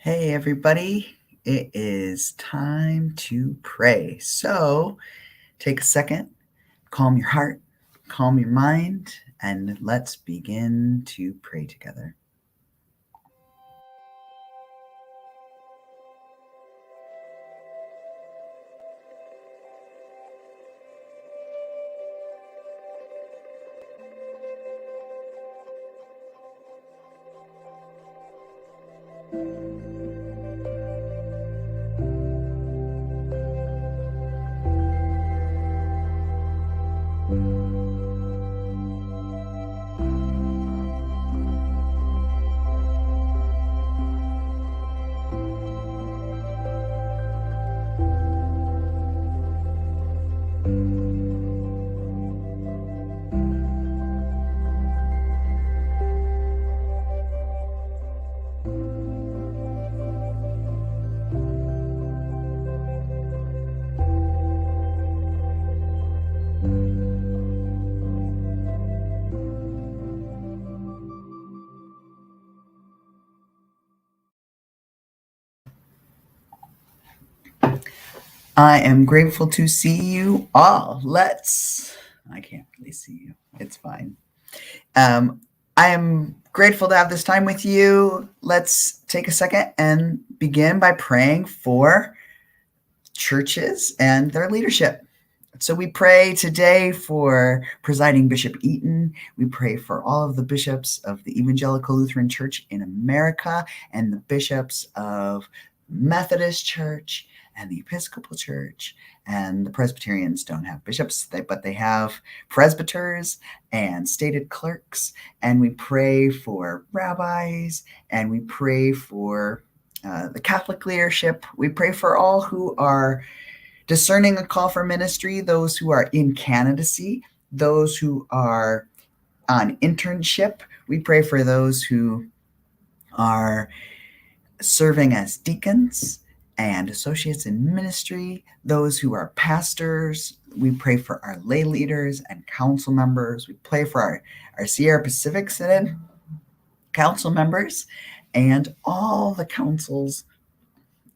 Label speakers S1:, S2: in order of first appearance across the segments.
S1: Hey, everybody. It is time to pray. So take a second, calm your heart, calm your mind, and let's begin to pray together. I am grateful to see you all. I can't really see you. It's fine. I am grateful to have this time with you. Let's take a second and begin by praying for churches and their leadership. So we pray today for presiding Bishop Eaton. We pray for all of the bishops of the Evangelical Lutheran Church in America and the bishops of Methodist Church and the Episcopal Church. And the Presbyterians don't have bishops, but they have presbyters and stated clerks. And we pray for rabbis, and we pray for the Catholic leadership. We pray for all who are discerning a call for ministry, those who are in candidacy, those who are on internship. We pray for those who are serving as deacons and associates in ministry, those who are pastors. We pray for our lay leaders and council members. We pray for our Sierra Pacific Synod council members and all the councils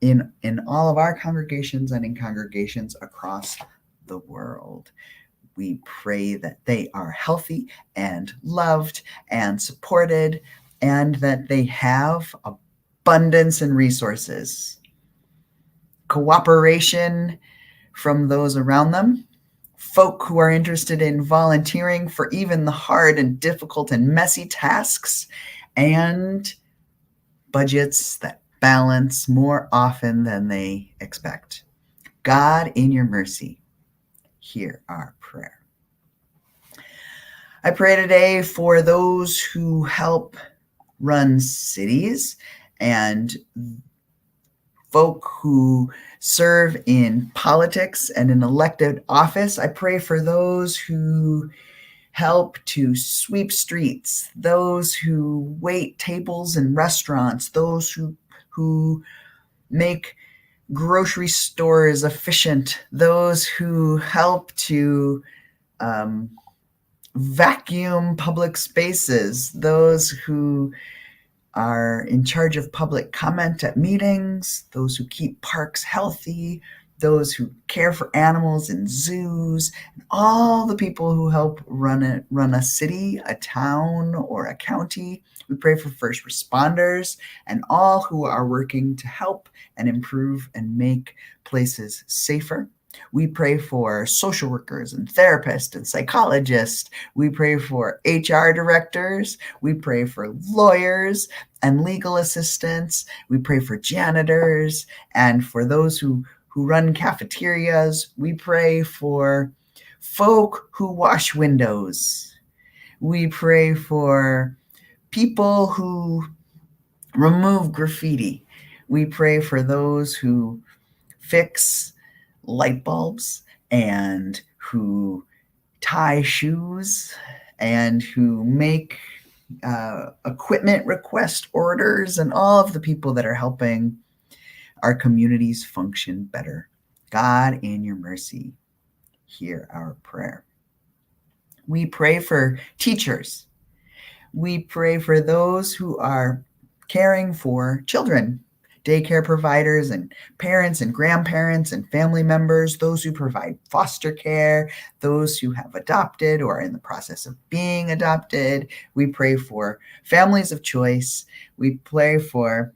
S1: in all of our congregations and in congregations across the world. We pray that they are healthy and loved and supported, and that they have abundance and resources, cooperation from those around them, folk who are interested in volunteering for even the hard and difficult and messy tasks, and budgets that balance more often than they expect. God, in your mercy, hear our prayer. I pray today for those who help run cities and folk who serve in politics and in elected office. I pray for those who help to sweep streets, those who wait tables in restaurants, those who make grocery stores efficient, those who help to vacuum public spaces, those who are in charge of public comment at meetings, those who keep parks healthy, those who care for animals in zoos, and all the people who help run a city, a town, or a county. We pray for first responders and all who are working to help and improve and make places safer. We pray for social workers and therapists and psychologists. We pray for HR directors. We pray for lawyers and legal assistants. We pray for janitors and for those who run cafeterias. We pray for folk who wash windows. We pray for people who remove graffiti. We pray for those who fix light bulbs and who tie shoes and who make equipment request orders, and all of the people that are helping our communities function better. God, in your mercy, hear our prayer. We pray for teachers. We pray for those who are caring for children, daycare providers and parents and grandparents and family members, those who provide foster care, those who have adopted or are in the process of being adopted. We pray for families of choice. We pray for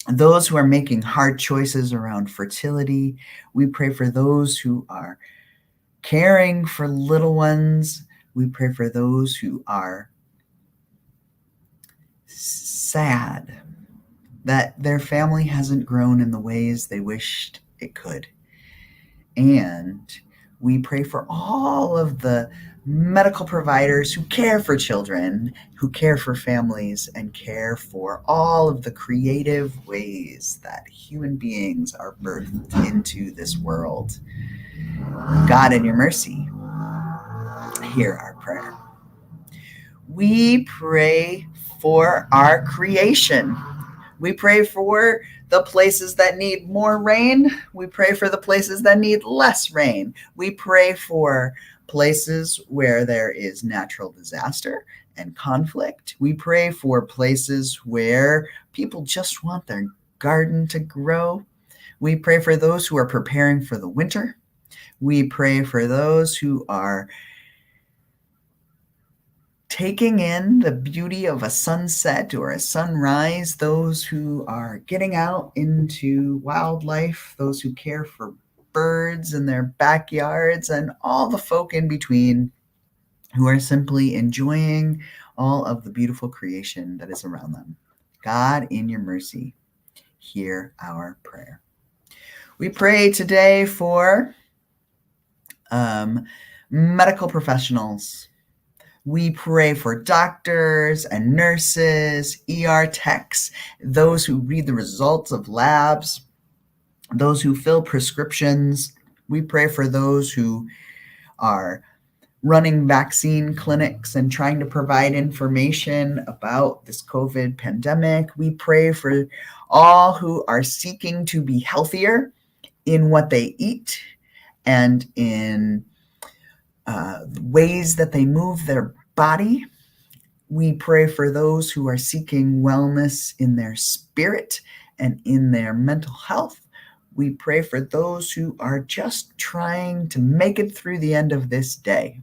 S1: those who are making hard choices around fertility. We pray for those who are caring for little ones. We pray for those who are sad that their family hasn't grown in the ways they wished it could. And we pray for all of the medical providers who care for children, who care for families, and care for all of the creative ways that human beings are birthed into this world. God, in your mercy, hear our prayer. We pray for our creation. We pray for the places that need more rain. We pray for the places that need less rain. We pray for places where there is natural disaster and conflict. We pray for places where people just want their garden to grow. We pray for those who are preparing for the winter. We pray for those who are taking in the beauty of a sunset or a sunrise, those who are getting out into wildlife, those who care for birds in their backyards, and all the folk in between who are simply enjoying all of the beautiful creation that is around them. God, in your mercy, hear our prayer. We pray today for medical professionals. We pray for doctors and nurses, ER techs, those who read the results of labs, those who fill prescriptions. We pray for those who are running vaccine clinics and trying to provide information about this COVID pandemic. We pray for all who are seeking to be healthier in what they eat and in ways that they move their body. We pray for those who are seeking wellness in their spirit and in their mental health. We pray for those who are just trying to make it through the end of this day.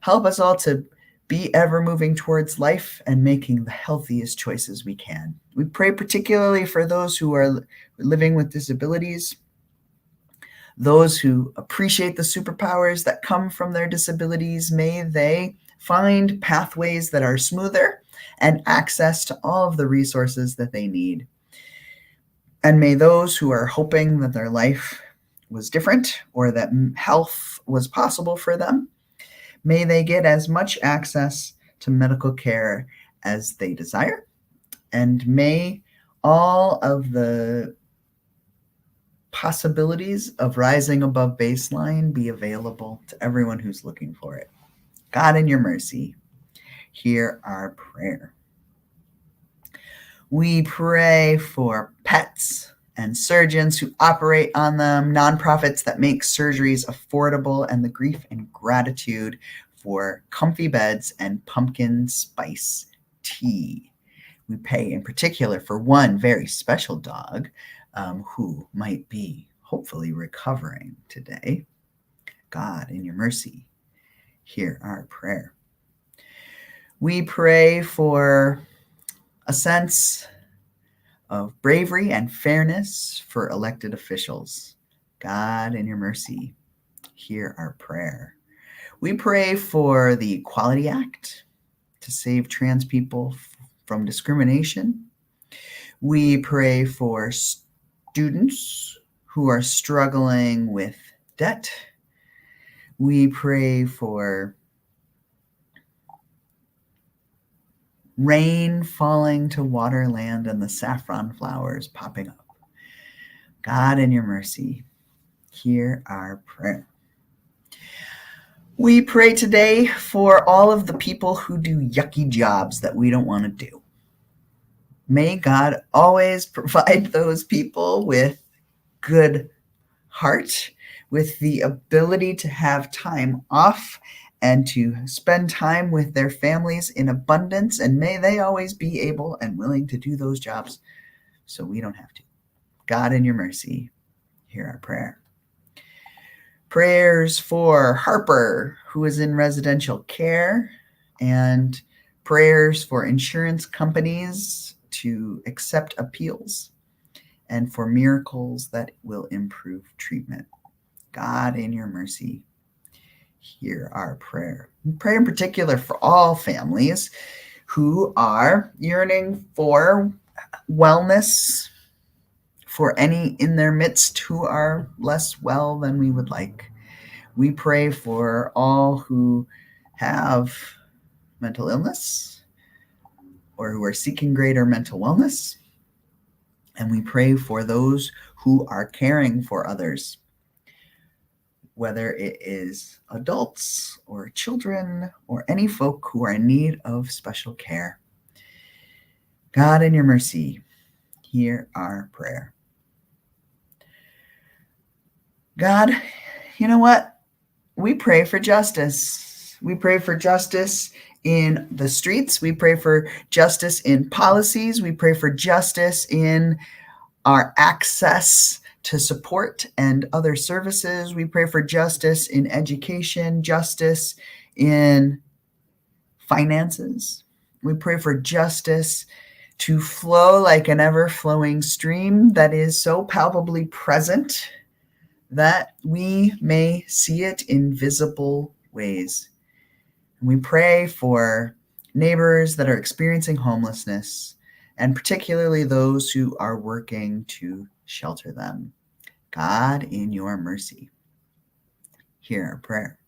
S1: Help us all to be ever moving towards life and making the healthiest choices we can. We pray particularly for those who are living with disabilities, those who appreciate the superpowers that come from their disabilities. May they find pathways that are smoother and access to all of the resources that they need. And may those who are hoping that their life was different or that health was possible for them, may they get as much access to medical care as they desire. And may all of the possibilities of rising above baseline be available to everyone who's looking for it. God, in your mercy, hear our prayer. We pray for pets and surgeons who operate on them, nonprofits that make surgeries affordable, and the grief and gratitude for comfy beds and pumpkin spice tea. We pray in particular for one very special dog who might be hopefully recovering today. God, in your mercy, hear our prayer. We pray for a sense of bravery and fairness for elected officials. God, in your mercy, hear our prayer. We pray for the Equality Act to save trans people from discrimination. We pray for students who are struggling with debt. We pray for rain falling to water land and the saffron flowers popping up. God, in your mercy, hear our prayer. We pray today for all of the people who do yucky jobs that we don't want to do. May God always provide those people with good heart, with the ability to have time off and to spend time with their families in abundance. And may they always be able and willing to do those jobs so we don't have to. God, in your mercy, hear our prayer. Prayers for Harper, who is in residential care, and prayers for insurance companies to accept appeals and for miracles that will improve treatment. God, in your mercy, hear our prayer. We pray in particular for all families who are yearning for wellness, for any in their midst who are less well than we would like. We pray for all who have mental illness or who are seeking greater mental wellness. And we pray for those who are caring for others, whether it is adults or children or any folk who are in need of special care. God, in your mercy, hear our prayer. God, you know what? We pray for justice. We pray for justice in the streets. We pray for justice in policies. We pray for justice in our access to support and other services. We pray for justice in education, justice in finances. We pray for justice to flow like an ever-flowing stream that is so palpably present that we may see it in visible ways. And we pray for neighbors that are experiencing homelessness, and particularly those who are working to shelter them. God, in your mercy, hear our prayer.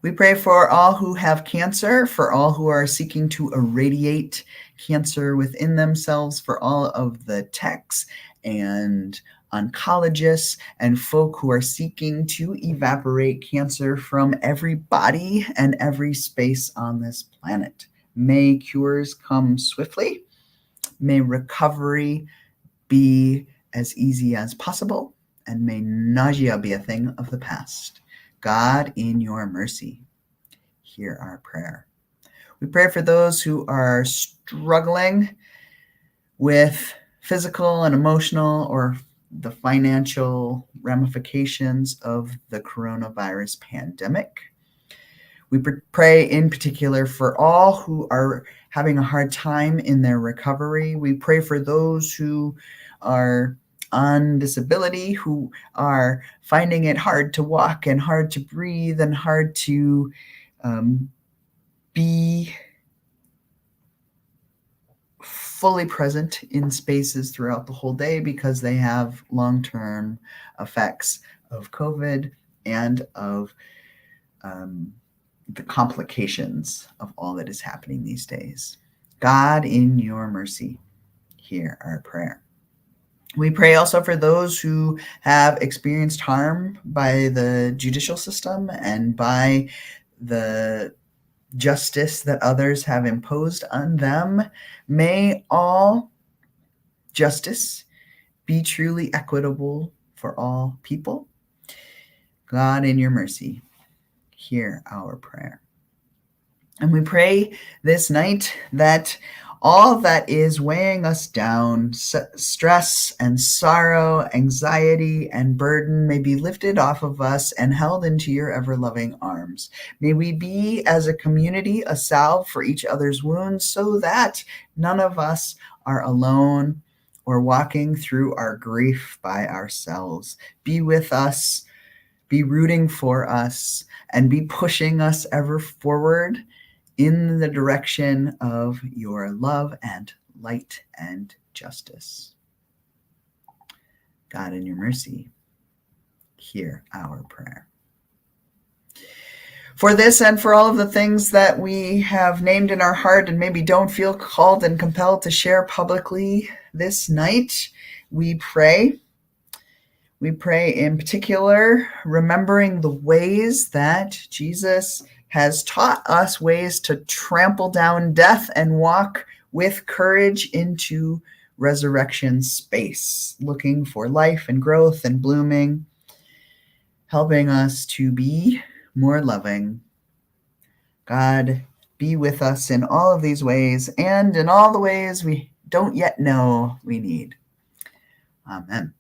S1: We pray for all who have cancer, for all who are seeking to irradiate cancer within themselves, for all of the techs and oncologists and folk who are seeking to evaporate cancer from every body and every space on this planet. May cures come swiftly. May recovery be as easy as possible, and may nausea be a thing of the past. God, in your mercy, hear our prayer. We pray for those who are struggling with physical and emotional or the financial ramifications of the coronavirus pandemic. We pray in particular for all who are having a hard time in their recovery. We pray for those who are on disability, who are finding it hard to walk and hard to breathe and hard to be fully present in spaces throughout the whole day because they have long-term effects of COVID and of the complications of all that is happening these days. God, in your mercy, hear our prayer. We pray also for those who have experienced harm by the judicial system and by the justice that others have imposed on them. May all justice be truly equitable for all people. God, in your mercy, hear our prayer. And we pray this night that all that is weighing us down, stress and sorrow, anxiety and burden, may be lifted off of us and held into your ever-loving arms. May we be, as a community, a salve for each other's wounds so that none of us are alone or walking through our grief by ourselves. Be with us, be rooting for us, and be pushing us ever forward in the direction of your love and light and justice. God, in your mercy, hear our prayer. For this and for all of the things that we have named in our heart and maybe don't feel called and compelled to share publicly this night, we pray. We pray in particular, remembering the ways that Jesus has taught us ways to trample down death and walk with courage into resurrection space, looking for life and growth and blooming, helping us to be more loving. God, be with us in all of these ways and in all the ways we don't yet know we need. Amen.